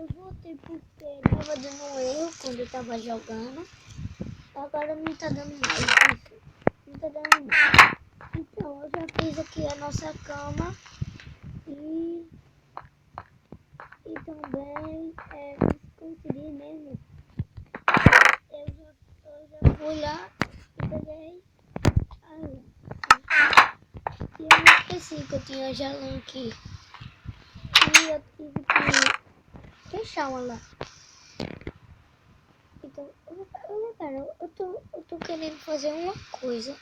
Eu voltei porque tava dando erro quando eu tava jogando. Agora não tá dando mais isso. Não tá dando mais. Então eu já fiz aqui a nossa cama. E também consegui mesmo. Eu já fui lá e peguei a lã. E eu me esqueci que eu tinha já lã aqui. E eu tive que fechar uma lã. Então, eu tô querendo fazer uma coisa.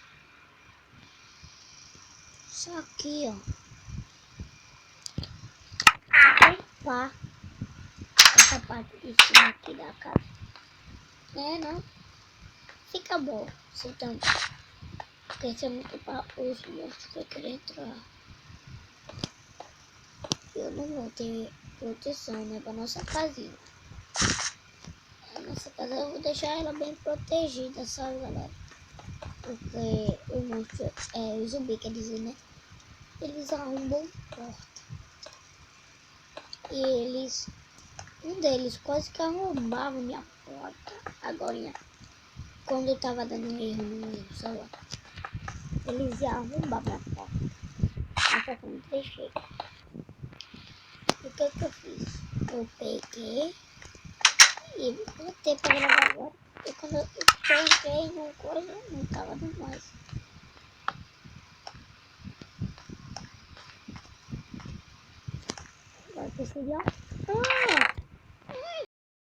Só aqui, ó. Opa! Essa parte de cima aqui da casa. Não? Fica bom. Se tanto. Porque se eu não ocupar os monstros que eu quero entrar. Eu não vou ter proteção, né? Pra nossa casinha. A nossa casa eu vou deixar ela bem protegida, sabe, galera? Porque o monstro, o zumbi, quer dizer, né? Eles arrombam porta. E um deles quase que arrombava minha porta. Agora, quando eu tava dando um erro no meu celular, eles iam arrombar minha porta. Mas só que eu não deixei. E o que eu fiz? Eu peguei e botei pra gravar agora. E quando eu entrei numa coisa, não tava dando mais. Agora que seria